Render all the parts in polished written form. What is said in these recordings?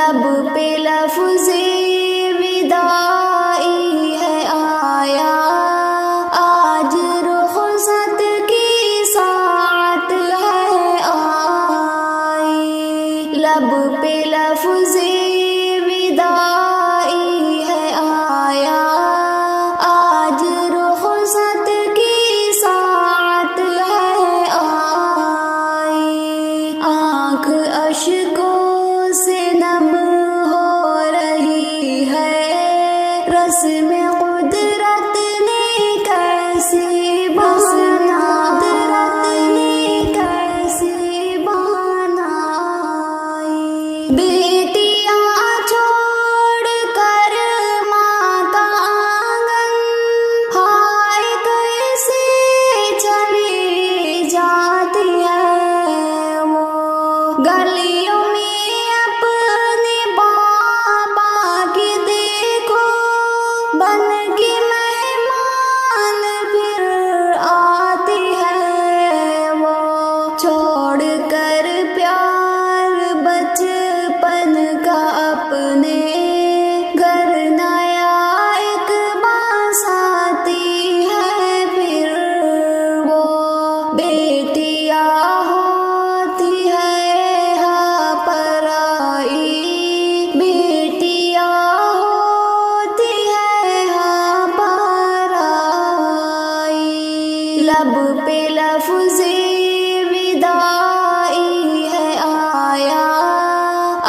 لب پہ لفظ وداعی ہے آیا، آج رخصت کی ساعت ہے آئی، لب پہ لفظ وداعی ہے آیا، آج رخصت کی ساعت ہے آئی، آنکھ اشکوں سے نم ہو رہی ہے، رسم قدرت نے کیسی بنائی، بیٹیاں چھوڑ کر ماں کا آنگن، ہائے کیسے چلی جاتی ہے وہ، گلیوں میں اپنے بابا کی دیکھو، بن کے مہمان پھر آتی ہے وہ، چھوڑ کر پیار بچپن کا اپنے گھر نیا ایک باس آتی ہے پھر وہ، بیٹیاں ہوتی ہے ہاں پرائی، بیٹیاں ہوتی ہے ہاں پرائی، لب پہ لفظ وداعی ہے آیا،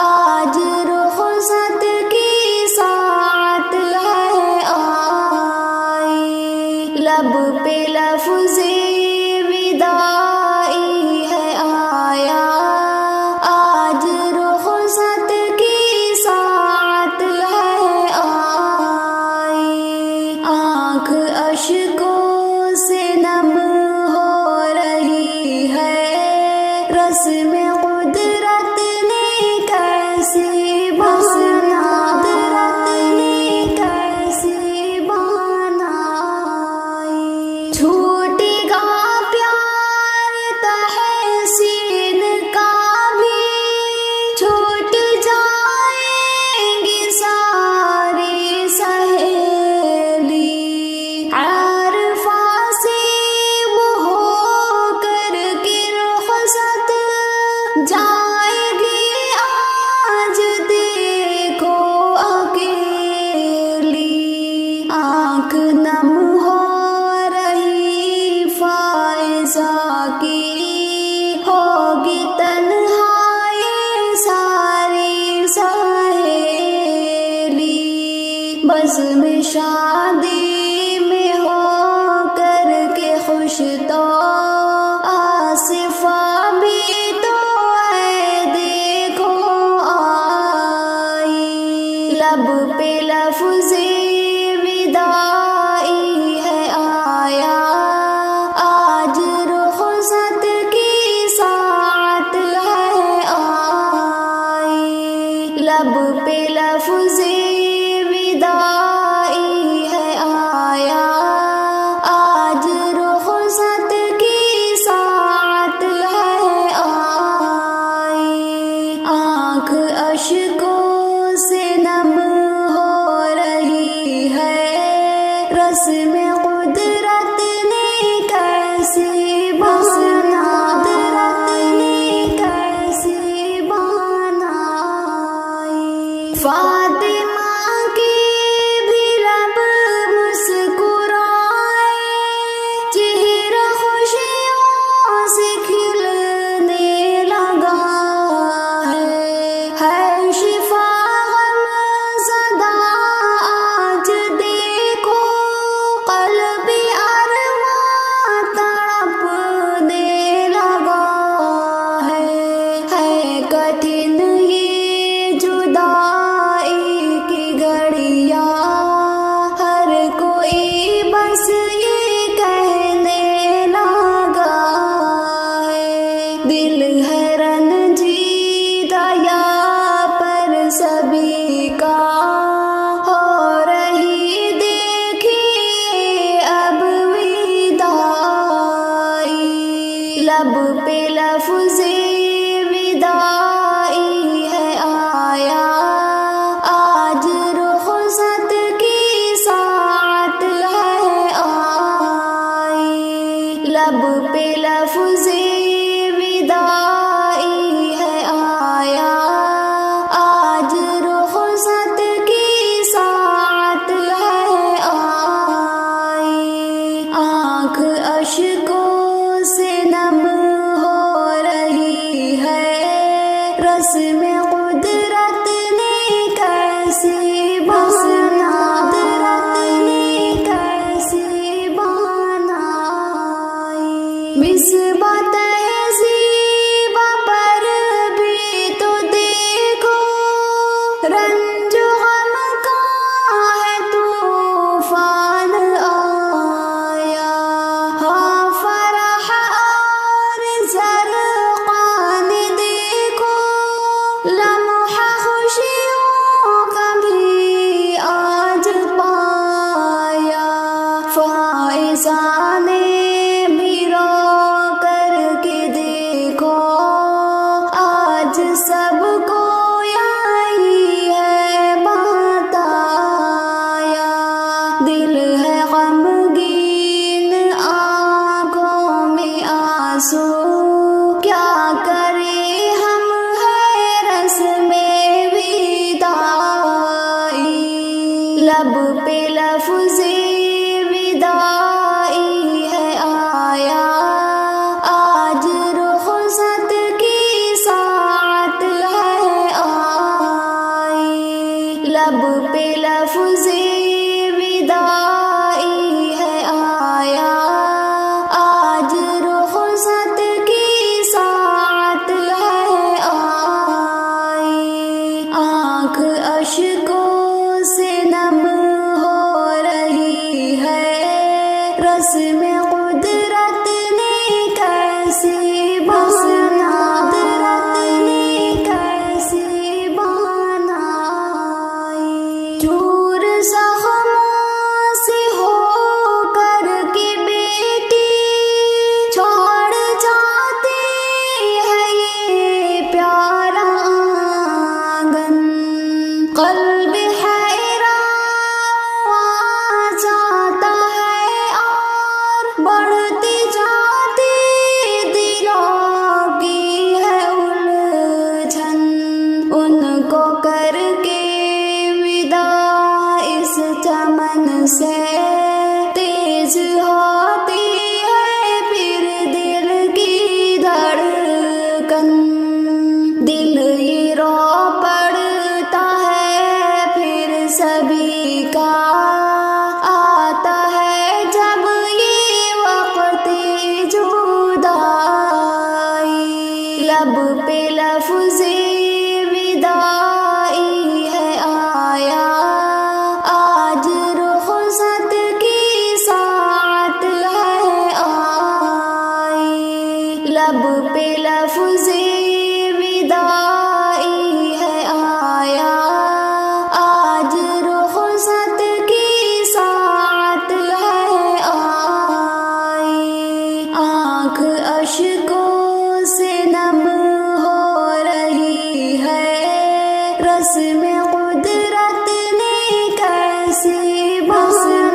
آج رخصت کی ساعت ہے آئی، لب پہ لفظ وداعی ہے آیا، آج رخصت کی ساعت ہے آئی، آنکھ اشکوں سے نم ہو رہی ہے، رسم قدرت نے کیسی بنائی، چھوٹے گا پیار تحسین کا بھی، چھوٹ جائیں گی ساری سہیلی، عارفہ سے وہ ہو کر کے رخصت جائے گی آج دیکھو اکیلی، آنکھ نم ہو رہی فائزہ کی، ہوگی تنہائی ساری سہیلی، بزم شادی میں ہو کر کے خوش تو آصفہ بھی تو ہے دیکھو آئی، لب پہ لفظ وداعی ہے آیا، آج رخصت کی ساعت ہے آئی، لب پہ لفظ وداعی ہے آیا، آج رخصت کی ساعت ہے آئی، آنکھ اشکوں سے نم ہو رہی ہے، رسم قدرت نے کیسی بنائی، فاطمہ کی بھی لب مسکرائے، چہرہ خوشیوں سے کھلنے لگا ہے شفا غم زدہ آج دیکھو، قلب ارواح تڑپنے لگا ہے کٹھن یہ جدائی کی گھڑیاں، ہر کوئی بس یہ کہنے لگا ہے، دل ہے رنجیدہ یا پر سبھی کا، ہو رہی دیکھیے اب وداعی، لب پہ لفظ وداعی ہے آیا، لب پہ لفظ وداعی ہے آیا، آج رخصت کی ساعت ہے آئی، آنکھ اشکوں سے نم ہو رہی ہے، رسم قدرت نے کیسی مصباح تہذیب پر بھی تو دیکھو، رنج و غم کا ہے طوفان آیا، ہاں فرح اور زرقان دیکھو، لمحہ خوشیوں کا بھی آج پایا، فائزان سب کو آئی ہے بتایا، دل ہے غمگین آنکھوں میں آنسو، کیا کرے ہم ہے رسم وداعی، لب پہ لفظ وداعی ہے آیا، آج رخصت کی لب پہ لفظ وداعی ہے آیا، آج رخصت کی ساعت ہے آئی، آنکھ اشکوں سے نم ہو رہی ہے، رسم قدرت نے کیسی چور زخموں سے ہو کر کے بیٹی چھوڑ جاتی ہے یہ پیارا آنگن، قلب حیران آ جاتا ہے اور بڑھتی جاتی دلوں کی ہے الجھن، ان کو کر کے اس چمن سے تیز ہوتی ہے پھر دل کی دھڑکن، دل ہی رو پڑتا ہے پھر سبھی کا، آتا ہے جب یہ وقت جدائی، لب پہ لفظ وداعی ہے آیا، آج رخصت کی ساعت ہے آئی، لب پہ لفظ وداعی ہے آیا، آج رخصت کی ساعت ہے آئی، آنکھ اشکوں سے نم ہو رہی ہے، رسم قدرت نے کیسی بنائی،